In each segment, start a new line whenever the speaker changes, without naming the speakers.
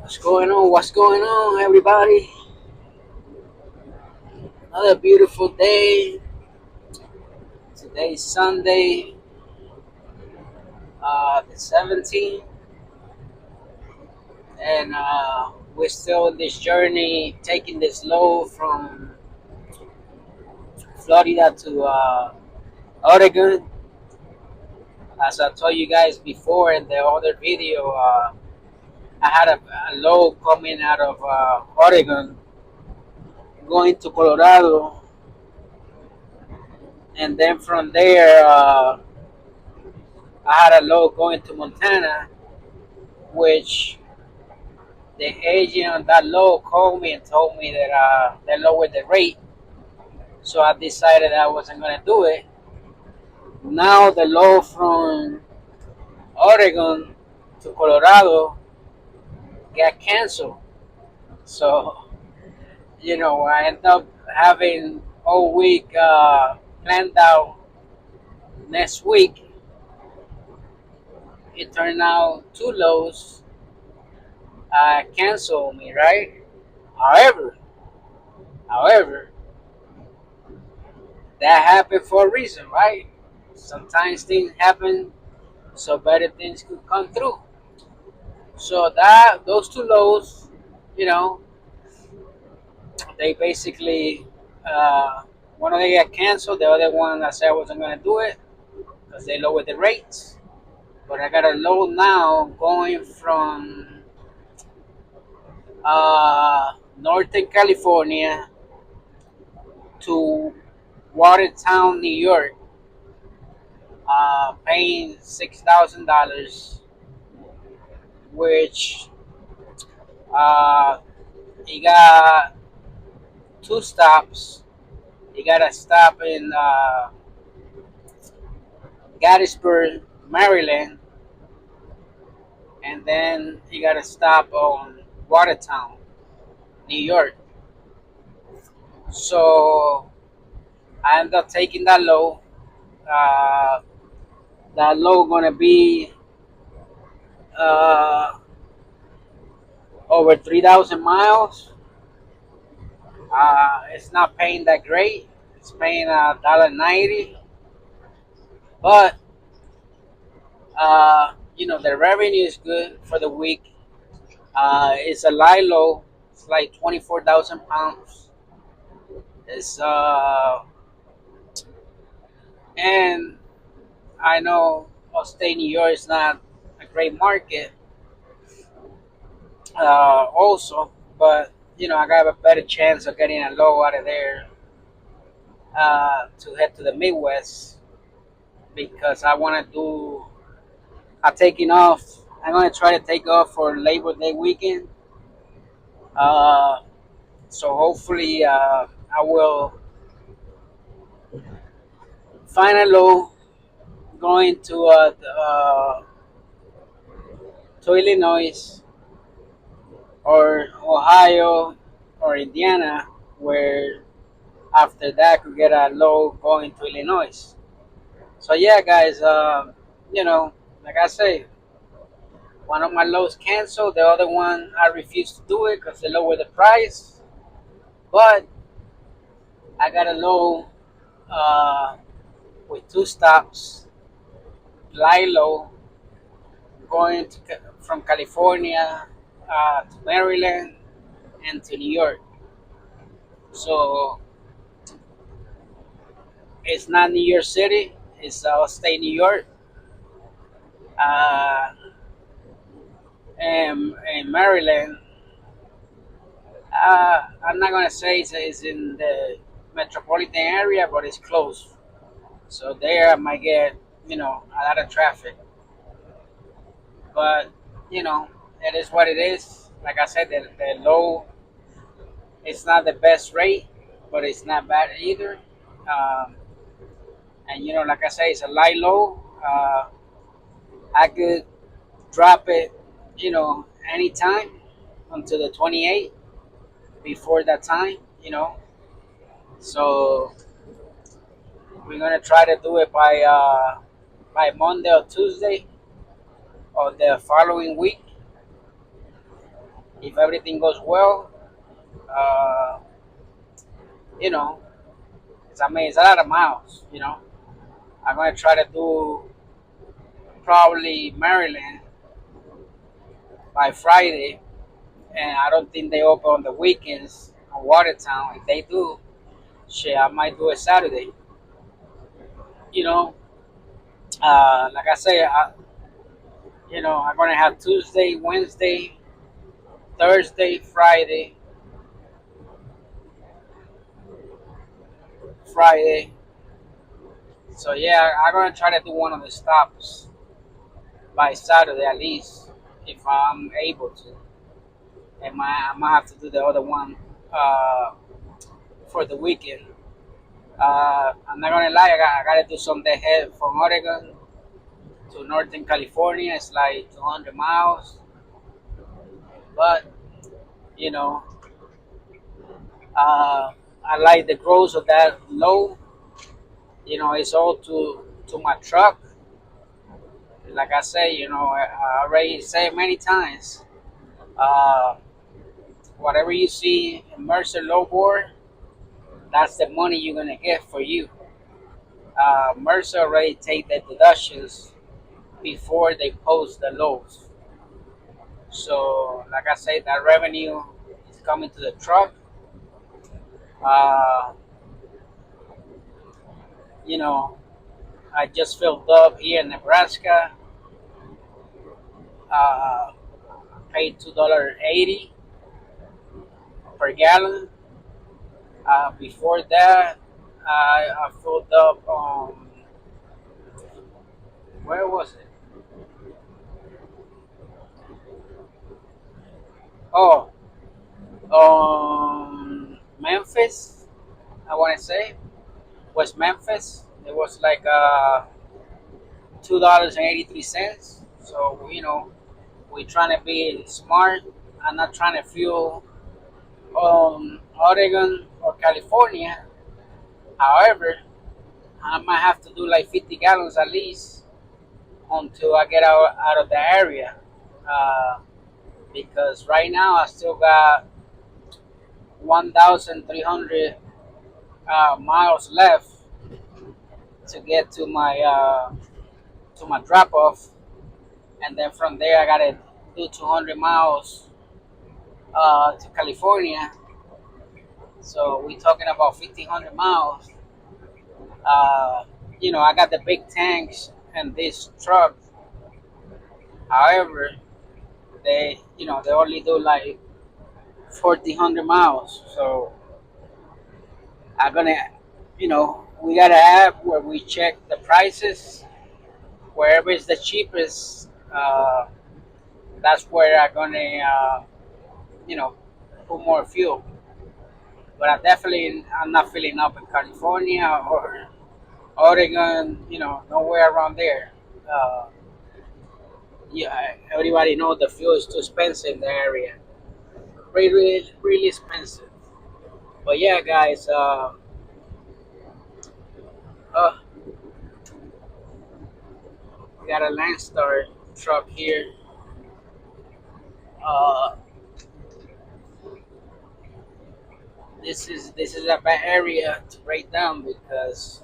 What's going on? What's going on, everybody? Another beautiful day. Today's Sunday, the 17th, and we're still on this journey, taking this load from Florida to Oregon. As I told you guys before in the other video, I had a load coming out of Oregon, going to Colorado, and then from there, I had a load going to Montana, which the agent on that load called me and told me that they lowered the rate. So I decided I wasn't going to do it. Now the load from Oregon to Colorado got canceled. So, I ended up having all week planned out next week. It turned out two loads canceled me, right? However, however, that happened for a reason, right? Sometimes things happen so better things could come through. So that those two lows, you know, they basically one of them got canceled. The other one I said I wasn't gonna do it because they lowered the rates. But I got a low now going from Northern California to Watertown, New York, paying $6,000, which uh, he got two stops. You gotta stop in Gettysburg, Maryland, and then you gotta stop on Watertown, New York. So I ended up taking that low. Uh, that low gonna be uh, over 3,000 miles. It's not paying that great. It's paying $1.90, but the revenue is good for the week. It's a Lilo. It's like 24,000 pounds. It's and I know upstate New York is not a great market, also, but I got a better chance of getting a low out of there to head to the Midwest because I want to do. I'm taking off. I'm gonna try to take off for Labor Day weekend. Uh, so hopefully, I will find a low going to Illinois or Ohio or Indiana, where after that could get a low going to Illinois. So yeah, guys, like I say, one of my lows canceled. The other one I refused to do it because they lowered the price. But I got a low uh, with two stops, fly low, going from California to Maryland and to New York. So it's not New York City. It's upstate New York. Uh, and in Maryland, I'm not gonna say it's in the metropolitan area, but it's close. So there I might get a lot of traffic. But it is what it is. Like I said, the low, it's not the best rate, but it's not bad either. Um, and like I say, it's a light low. I could drop it, anytime until the 28th. Before that time, So we're gonna try to do it by Monday or Tuesday or the following week. If everything goes well, uh, you know, I mean, it's a lot of miles. I'm gonna try to do probably Maryland by Friday, and I don't think they open on the weekends on Watertown. If they do, shit, I might do it Saturday. You know, like I say, I'm gonna have Tuesday, Wednesday, Thursday, Friday. So yeah, I'm gonna try to do one of the stops by Saturday at least, if I'm able to. And I might have to do the other one uh, for the weekend. I'm not gonna lie, I gotta do some day head from Oregon to Northern California. It's like 200 miles, but you know, uh, I like the growth of that low. It's all to my truck. Like I say, I already said many times. Uh, Whatever you see in Mercer lowboard, that's the money you're gonna get for you. Mercer already take the deductions before they post the lows. So, like I said, that revenue is coming to the truck. Uh, you know, I just filled up here in Nebraska. Uh, Paid $2.80 per gallon. Before that, I filled up. Where was it? Oh, Memphis. I want to say was Memphis. It was like $2.83. So we're trying to be smart. I'm not trying to fuel Oregon or California. However, I might have to do like 50 gallons at least until I get out of the area. Uh, because right now I still got 1,300 miles left to get to my drop off, and then from there I gotta do 200 miles to California. So we're talking about 1,500 miles. Uh, I got the big tanks and this truck. However, they only do like 1,400 miles. So I'm gonna, we got an app where we check the prices. Wherever is the cheapest, that's where I'm gonna, you know, put more fuel. But I'm not filling up in California or Oregon. Nowhere around there. Uh, yeah, everybody knows the fuel is too expensive in the area. Really, really, really expensive. But yeah, guys, uh, we got a Landstar truck here. Uh, this is a bad area to break down because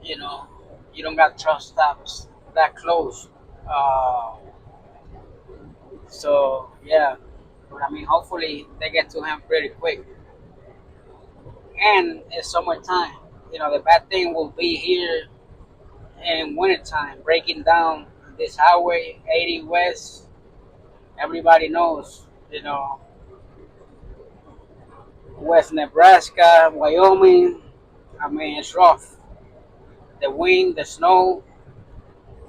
you know you don't got truck stops that close. Uh, so yeah, but I mean, hopefully they get to him pretty quick. And it's summertime. The bad thing will be here in wintertime, breaking down this highway 80 West. Everybody knows, West Nebraska, Wyoming. I mean, it's rough. The wind, the snow,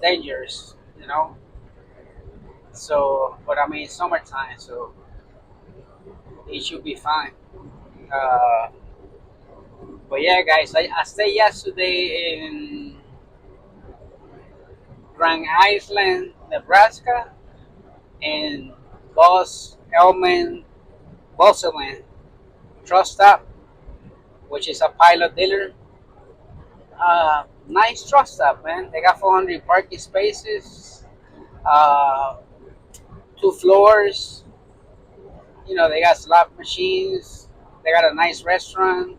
dangerous. So, but I mean, it's summertime, so it should be fine. Uh, but yeah, guys, I stayed yesterday in Grand Island, Nebraska, and Boss Elman Bosselman Trust Stop, which is a pilot dealer. Nice trust stop, man. They got 400 parking spaces, uh, 2 floors. They got slot machines. They got a nice restaurant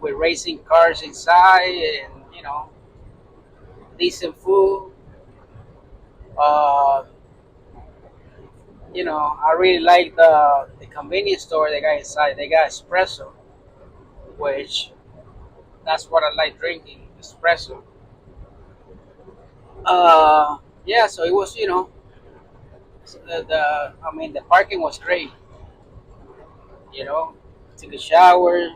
with racing cars inside, and decent food. Uh, I really like the convenience store they got inside. They got espresso, which that's what I like drinking, espresso. Yeah, so it was, the parking was great. You know, Took a shower.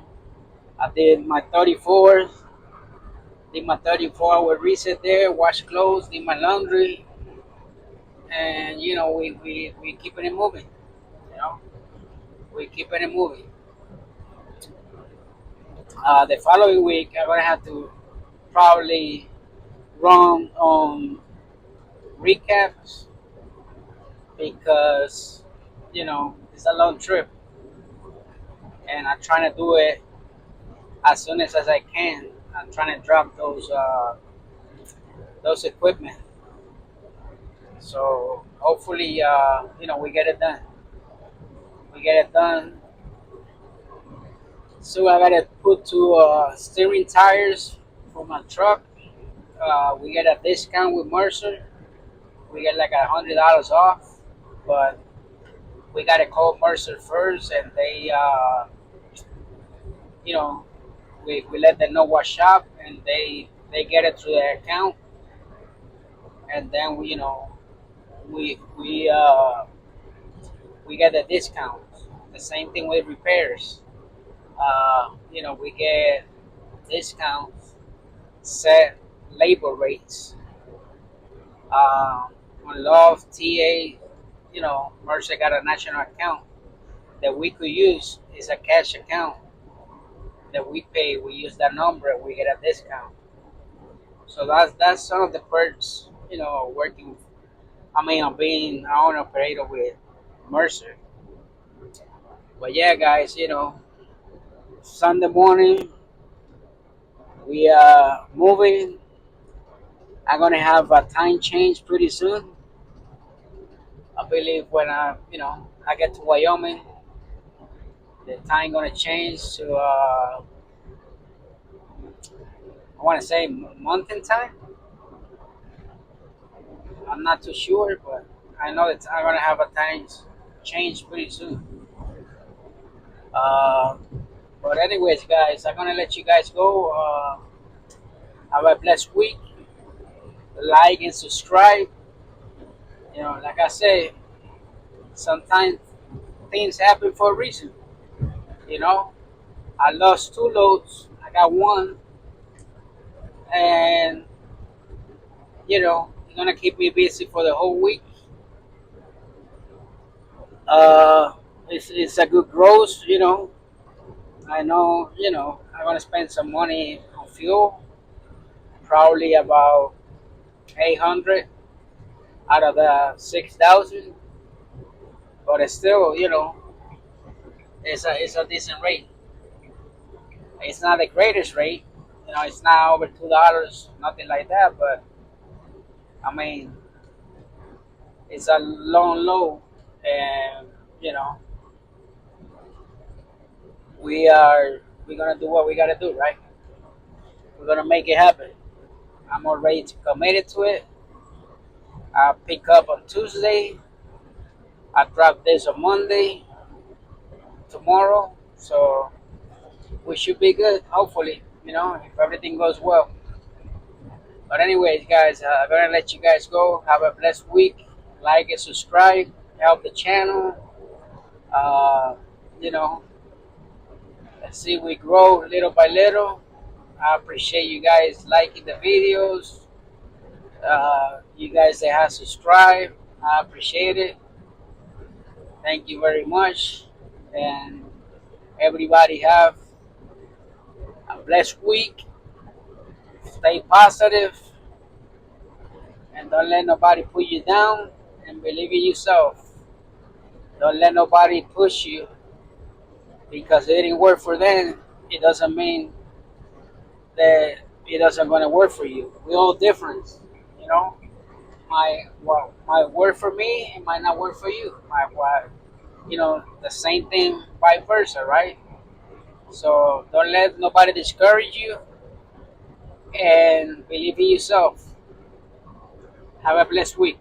I did my 34-hour reset there, wash clothes, did my laundry, and we keeping it moving. You know, we keeping it moving. The following week, I'm gonna have to probably run recaps because it's a long trip, and I'm trying to do it as soon as I can. I'm trying to drop those equipment. So hopefully, we get it done. We get it done. So I gotta put two steering tires for my truck. We get a discount with Mercer. We get like $100 off, but we gotta call Mercer first, and they, you know, we let them know what shop, and they get it through their account, and then we we uh, we get the discount. The same thing with repairs. We get discounts, set labor rates. On Love TA, Mercer got a national account that we could use. Is a cash account that we pay. We use that number, we get a discount. So that's some of the perks, working. Of being an owner operator with Mercer. But yeah, guys, Sunday morning we are moving. I'm gonna have a time change pretty soon. I believe when I get to Wyoming, the time gonna change to I want to say mountain time. I'm not too sure, but I know that I'm gonna have a time change pretty soon. Uh, but anyways, guys, I'm gonna let you guys go. Have a blessed week. Like and subscribe. Like I said, sometimes things happen for a reason. You know, I lost 2 loads. I got one, and it's gonna keep me busy for the whole week. Uh, it's a good growth. I know. I'm gonna spend some money on fuel, probably about 800 out of the 6,000. But it's still, it's a decent rate. It's not the greatest rate. It's not over $2, nothing like that. But I mean, it's a long low, and you know, we're gonna do what we gotta do, right? We're gonna make it happen. I'm already committed to it. I pick up on Tuesday. I drop this on Monday, tomorrow. So we should be good, hopefully. If everything goes well. But anyways, guys, I'm gonna let you guys go. Have a blessed week. Like and subscribe. Help the channel. Uh, you know, let's see we grow little by little. I appreciate you guys liking the videos. You guys that have subscribed, I appreciate it. Thank you very much, and everybody have a blessed week. Stay positive, and don't let nobody put you down. And believe in yourself. Don't let nobody push you because it didn't work for them. It doesn't mean that it doesn't gonna work for you. We're all different, you know. what might work for me, it might not work for you. My what the same thing, vice versa, right? So don't let nobody discourage you, and believe in yourself. Have a blessed week.